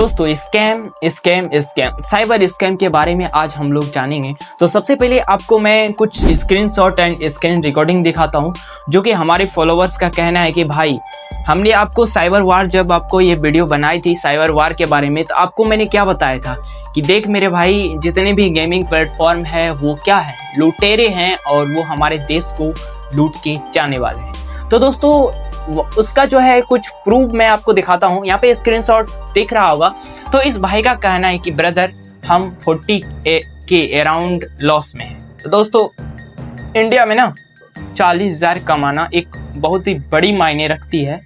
दोस्तों scam scam scam cyber scam के बारे में आज हम लोग जानेंगे। तो सबसे पहले आपको मैं कुछ स्क्रीनशॉट एंड स्क्रीन रिकॉर्डिंग दिखाता हूं, जो कि हमारे फॉलोअर्स का कहना है कि भाई हमने आपको साइबर वार, जब आपको ये वीडियो बनाई थी साइबर वार के बारे में, तो आपको मैंने क्या बताया था कि देख मेरे भाई, जितने भी गेमिंग प्लेटफॉर्म है वो क्या है, लुटेरे हैं और वो हमारे देश को लूट के जाने वाले हैं। तो दोस्तों उसका जो है कुछ प्रूफ मैं आपको दिखाता हूँ। यहाँ पे स्क्रीनशॉट दिख रहा होगा। तो इस भाई का कहना है कि ब्रदर हम 40 के अराउंड लॉस में हैं। तो दोस्तों इंडिया में ना 40,000 कमाना एक बहुत ही बड़ी मायने रखती है।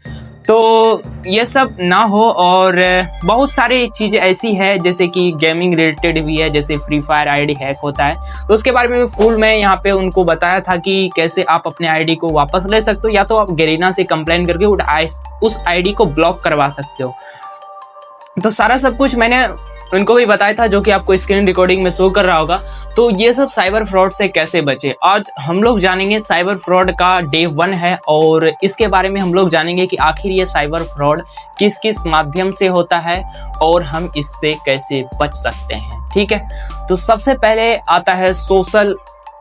तो ये सब ना हो, और बहुत सारी चीज़ें ऐसी है जैसे कि गेमिंग रिलेटेड भी है, जैसे फ्री फायर आईडी हैक होता है। तो उसके बारे में फुल मैं यहाँ पे उनको बताया था कि कैसे आप अपने आईडी को वापस ले सकते हो, या तो आप गरीना से कंप्लेन करके उस आईडी को ब्लॉक करवा सकते हो। तो सारा सब कुछ मैंने उनको भी बताया था, जो कि आपको स्क्रीन रिकॉर्डिंग में शो कर रहा होगा। तो ये सब साइबर फ्रॉड से कैसे बचे, आज हम लोग जानेंगे। साइबर फ्रॉड का डे 1 है और इसके बारे में हम लोग जानेंगे कि आखिर ये साइबर फ्रॉड किस किस माध्यम से होता है और हम इससे कैसे बच सकते हैं। ठीक है, तो सबसे पहले आता है social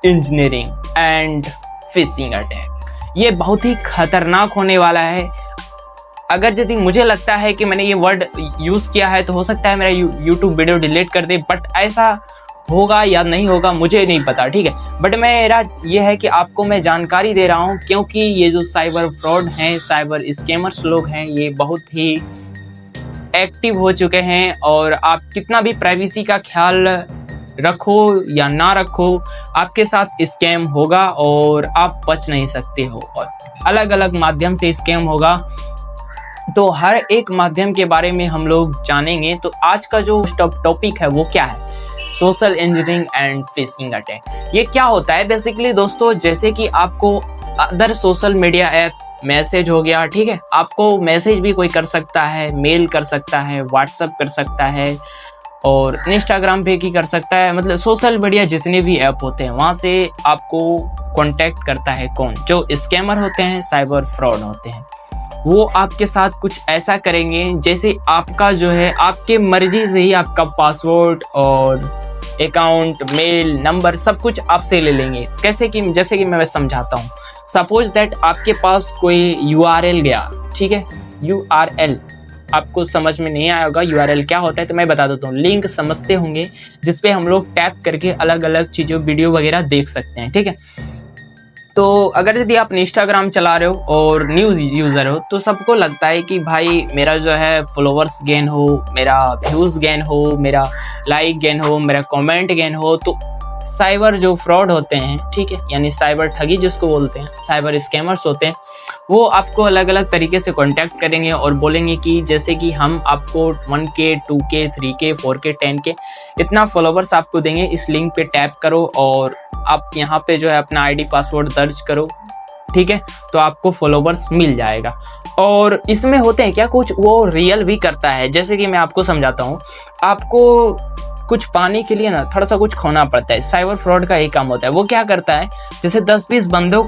engineering and phishing attack. ये बहुत ही खतरनाक होने वाला है। अगर यदि मुझे लगता है कि मैंने ये वर्ड यूज़ किया है तो हो सकता है मेरा यूट्यूब वीडियो डिलीट कर दे, बट ऐसा होगा या नहीं होगा मुझे नहीं पता। ठीक है, बट मेरा ये है कि आपको मैं जानकारी दे रहा हूँ, क्योंकि ये जो साइबर फ्रॉड हैं, साइबर स्कैमर्स लोग हैं, ये बहुत ही एक्टिव हो चुके हैं। और आप कितना भी प्राइवेसी का ख्याल रखो या ना रखो, आपके साथ स्कैम होगा और आप बच नहीं सकते हो। और अलग अलग माध्यम से स्कैम होगा, तो हर एक माध्यम के बारे में हम लोग जानेंगे। तो आज का जो टॉपिक है वो क्या है, social engineering and phishing attack. ये क्या होता है बेसिकली दोस्तों, जैसे कि आपको other social media app message हो गया, ठीक है, आपको मैसेज भी कोई कर सकता है, मेल कर सकता है, व्हाट्सएप कर सकता है और इंस्टाग्राम पे की कर सकता है। मतलब सोशल मीडिया जितने भी ऐप होते हैं वहाँ से आपको कांटेक्ट करता है कौन, जो स्कैमर होते हैं, साइबर फ्रॉड होते हैं। वो आपके साथ कुछ ऐसा करेंगे जैसे आपका जो है आपके मर्जी से ही आपका पासवर्ड और अकाउंट, मेल नंबर सब कुछ आपसे ले लेंगे। कैसे कि जैसे कि मैं समझाता हूँ। सपोज दैट आपके पास कोई URL गया, ठीक है, URL आपको समझ में नहीं आया होगा URL क्या होता है, तो मैं बता देता हूँ। लिंक समझते होंगे जिसपे हम लोग टैप करके अलग अलग चीज़ों, वीडियो वगैरह देख सकते हैं। ठीक है, तो अगर यदि आप इंस्टाग्राम चला रहे हो और न्यूज़ यूज़र हो, तो सबको लगता है कि भाई मेरा जो है फॉलोअर्स गेन हो, मेरा व्यूज़ गेन हो, मेरा लाइक गेन हो, मेरा कमेंट गेन हो। तो साइबर जो फ्रॉड होते हैं, ठीक है, यानी साइबर ठगी जिसको बोलते हैं, साइबर स्कैमर्स होते हैं, वो आपको अलग अलग तरीके से कांटेक्ट करेंगे और बोलेंगे कि जैसे कि हम आपको 1K 2K 3K 4K 10K इतना फॉलोवर्स आपको देंगे, इस लिंक पे टैप करो और आप यहाँ पे जो है अपना आईडी पासवर्ड दर्ज करो, ठीक है, तो आपको फॉलोवर्स मिल जाएगा। और इसमें होते हैं क्या, कुछ वो रियल भी करता है। जैसे कि मैं आपको समझाता हूँ, आपको कुछ पाने के लिए ना थोड़ा सा कुछ खोना पड़ता है। साइबर फ्रॉड का एक काम होता है, वो क्या करता है, जैसे 10-20 बंदों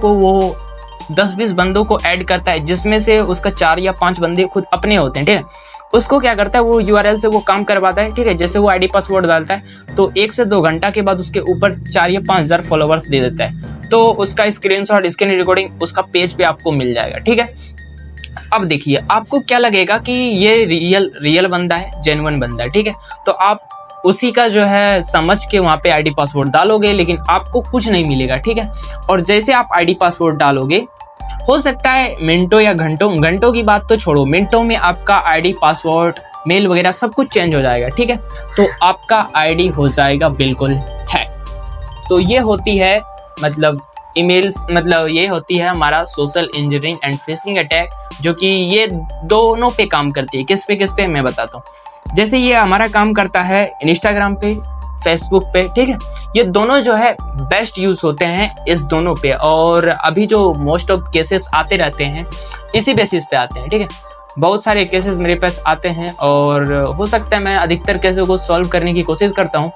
को ऐड करता है, जिसमें से उसका 4 या 5 बंदे खुद अपने होते हैं। ठीक है, उसको क्या करता है, वो URL से वो काम करवाता है। ठीक है, जैसे वो आईडी पासवर्ड डालता है तो 1 से 2 घंटा के बाद उसके ऊपर 4 या 5 हज़ार फॉलोवर्स दे देता है। तो उसका स्क्रीनशॉट, स्क्रीन रिकॉर्डिंग उसका पेज पे आपको मिल जाएगा। ठीक है, अब देखिए आपको क्या लगेगा कि ये रियल बंदा है, जेन्युइन बंदा है। ठीक है, तो आप उसी का जो है समझ के वहाँ पे आईडी पासवर्ड डालोगे, लेकिन आपको कुछ नहीं मिलेगा। ठीक है, और जैसे आप आईडी पासवर्ड डालोगे, हो सकता है मिनटों या घंटों की बात तो छोड़ो, मिनटों में आपका आईडी पासवर्ड, मेल वगैरह सब कुछ चेंज हो जाएगा। ठीक है, तो आपका आईडी हो जाएगा बिल्कुल हैक। तो ये होती है मतलब ईमेल्स, मतलब ये होती है हमारा social engineering and phishing attack, जो कि ये दोनों पे काम करती है। किस पे मैं बताता हूँ। जैसे ये हमारा काम करता है इंस्टाग्राम पे, फेसबुक पे, ठीक है, ये दोनों जो है बेस्ट यूज होते हैं इस दोनों पे। और अभी जो मोस्ट ऑफ केसेस आते रहते हैं इसी बेसिस पे आते हैं। ठीक है, बहुत सारे केसेस मेरे पास आते हैं और हो सकता है मैं अधिकतर केसों को सॉल्व करने की कोशिश करता हूँ।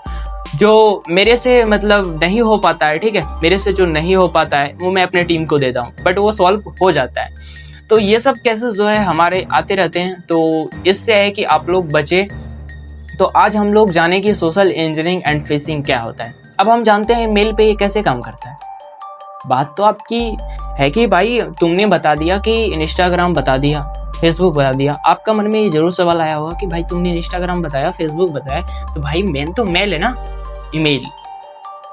जो मेरे से मतलब नहीं हो पाता है, ठीक है, मेरे से जो नहीं हो पाता है वो मैं अपने टीम को देता हूँ, बट वो सॉल्व हो जाता है। तो ये सब केसेस जो है हमारे आते रहते हैं। तो इससे है कि आप लोग बचे तो आज हम लोग जाने कि सोशल इंजीनियरिंग एंड फिशिंग क्या होता है। अब हम जानते हैं मेल पे ये कैसे काम करता है। बात तो आपकी है कि भाई तुमने बता दिया कि इंस्टाग्राम बता दिया, फेसबुक बता दिया, आपका मन में ये जरूर सवाल आया होगा कि भाई तुमने इंस्टाग्राम बताया, फेसबुक बताया, तो भाई मेन तो मेल है ना, ईमेल,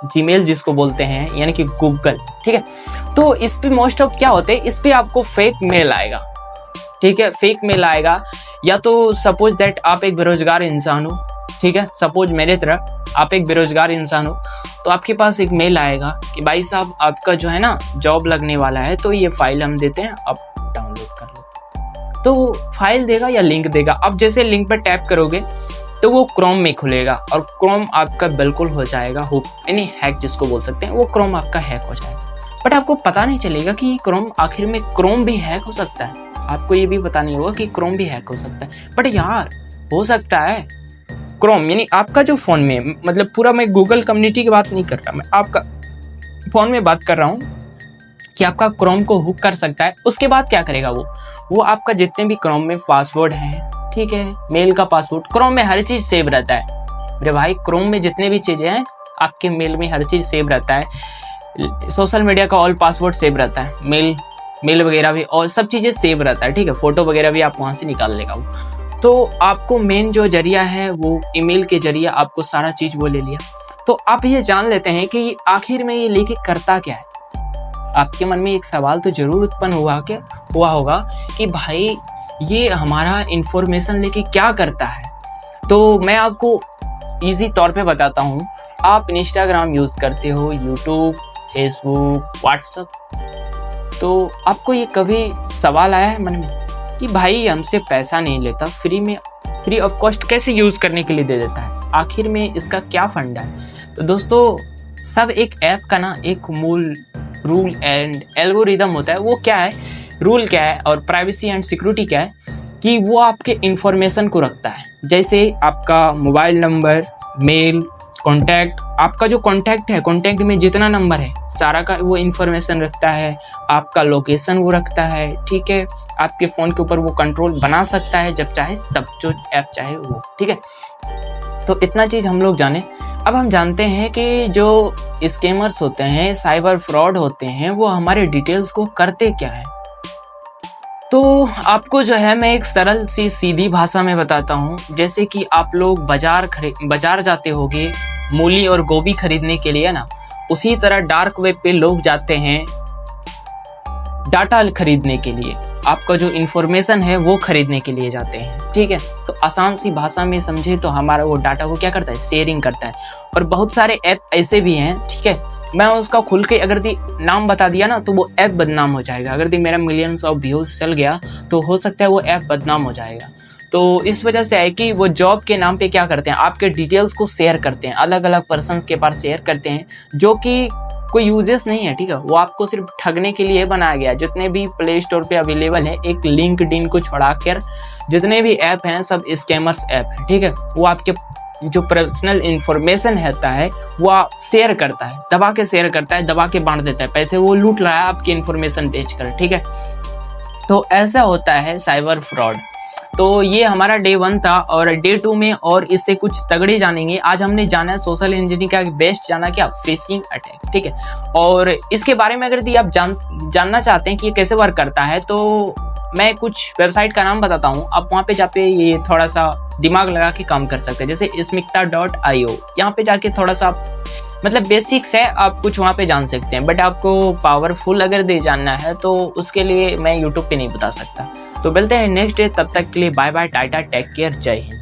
जीमेल जिसको बोलते हैं, यानी कि गूगल, ठीक है। तो इस पे मोस्ट ऑफ क्या होते हैं, इस पे आपको फेक मेल आएगा, ठीक है, फेक मेल आएगा। या तो सपोज दैट आप एक बेरोजगार इंसान हो, ठीक है, सपोज मेरे तरह आप एक बेरोजगार इंसान हो, तो आपके पास एक मेल आएगा कि भाई साहब आपका जो है ना जॉब लगने वाला है, तो ये फाइल हम देते हैं, आप डाउनलोड कर लो। तो फाइल देगा या लिंक देगा, आप जैसे लिंक पर टैप करोगे तो वो क्रोम में खुलेगा और क्रोम आपका बिल्कुल हो जाएगा हुक, यानी हैक जिसको बोल सकते हैं, वो क्रोम आपका हैक हो जाएगा। बट आपको पता नहीं चलेगा कि क्रोम, आखिर में क्रोम भी हैक हो सकता है। आपको ये भी पता नहीं होगा कि क्रोम भी हैक हो सकता है। बट यार हो सकता है क्रोम, यानी आपका जो फ़ोन में, मतलब पूरा मैं गूगल कम्युनिटी की बात नहीं कर रहा, मैं आपका फ़ोन में बात कर रहा हूँ कि आपका क्रोम को हुक कर सकता है। उसके बाद क्या करेगा वो आपका जितने भी क्रोम में पासवर्ड हैं, ठीक है, मेल का पासवर्ड, क्रोम में हर चीज़ सेव रहता है मेरे भाई। क्रोम में जितने भी चीज़ें हैं आपके मेल में हर चीज़ सेव रहता है। सोशल मीडिया का ऑल पासवर्ड सेव रहता है, मेल वगैरह भी, और सब चीज़ें सेव रहता है, ठीक है। फोटो वगैरह भी आप वहाँ से निकाल लेगा वो। तो आपको मेन जो जरिया है वो ईमेल के जरिए आपको सारा चीज़ वो ले लिया। तो आप ये जान लेते हैं कि आखिर में ये लेके करता क्या है। आपके मन में एक सवाल तो जरूर उत्पन्न हुआ होगा कि भाई ये हमारा इंफॉर्मेशन लेके क्या करता है। तो मैं आपको इजी तौर पे बताता हूँ। आप इंस्टाग्राम यूज़ करते हो, यूट्यूब, फेसबुक, व्हाट्सएप, तो आपको ये कभी सवाल आया है मन में कि भाई हमसे पैसा नहीं लेता, फ्री ऑफ कॉस्ट कैसे यूज़ करने के लिए दे देता है, आखिर में इसका क्या फंडा है। तो दोस्तों सब एक ऐप का ना एक मूल रूल एंड एल्गोरिदम होता है। वो क्या है, रूल क्या है और प्राइवेसी एंड सिक्योरिटी क्या है कि वो आपके इंफॉर्मेशन को रखता है। जैसे आपका मोबाइल नंबर, मेल, कॉन्टैक्ट, आपका जो कॉन्टैक्ट है, कॉन्टैक्ट में जितना नंबर है सारा का वो इंफॉर्मेशन रखता है। आपका लोकेशन वो रखता है, ठीक है। आपके फ़ोन के ऊपर वो कंट्रोल बना सकता है जब चाहे तब, जो ऐप चाहे वो, ठीक है। तो इतना चीज़ हम लोग जाने। अब हम जानते हैं कि जो स्कैमर्स होते हैं, साइबर फ्रॉड होते हैं, वो हमारे डिटेल्स को करते क्या है। तो आपको जो है मैं एक सरल सी सीधी भाषा में बताता हूँ। जैसे कि आप लोग बाजार जाते होगे मूली और गोभी खरीदने के लिए ना, उसी तरह डार्क वेब पे लोग जाते हैं डाटा खरीदने के लिए, आपका जो इन्फॉर्मेशन है वो खरीदने के लिए जाते हैं, ठीक है। तो आसान सी भाषा में समझे तो हमारा वो डाटा को क्या करता है, शेयरिंग करता है। और बहुत सारे ऐप ऐसे भी हैं, ठीक है, मैं उसका खुल के अगर नाम बता दिया ना तो वो ऐप बदनाम हो जाएगा। अगर मेरा मिलियंस ऑफ व्यूज चल गया तो हो सकता है वो ऐप बदनाम हो जाएगा। तो इस वजह से है कि वो जॉब के नाम पे क्या करते हैं, आपके डिटेल्स को शेयर करते हैं, अलग अलग पर्सन्स के पास शेयर करते हैं, जो कि कोई यूजेस नहीं है, ठीक है। वो आपको सिर्फ ठगने के लिए बनाया गया। जितने भी प्ले स्टोर पे अवेलेबल है, एक लिंक्डइन को छोड़ाकर जितने भी ऐप हैं सब स्कैमर्स ऐप हैं, ठीक है। वो आपके जो पर्सनल इंफॉर्मेशन रहता है वो शेयर करता है, दबा के शेयर करता है, दबा के बांट देता है, पैसे वो लूट रहा है आपकी इंफॉर्मेशन बेचकर, ठीक है। तो ऐसा होता है साइबर फ्रॉड। तो ये हमारा डे 1 था और डे 2 में और इससे कुछ तगड़े जानेंगे। आज हमने जाना है सोशल इंजीनियरिंग का बेस्ट जाना क्या, फिशिंग अटैक, ठीक है। और इसके बारे में अगर आप जानना चाहते हैं कि ये कैसे वर्क करता है, तो मैं कुछ वेबसाइट का नाम बताता हूँ। आप वहाँ पे जाके ये थोड़ा सा दिमाग लगा के काम कर सकते हैं। जैसे smikta.io, यहाँ पे जाके थोड़ा सा मतलब बेसिक्स है, आप कुछ वहाँ पे जान सकते हैं। बट आपको पावरफुल अगर जानना है तो उसके लिए मैं यूट्यूब पे नहीं बता सकता। तो मिलते हैं नेक्स्ट डे, तब तक के लिए bye bye, tata, take care, Jai Hind.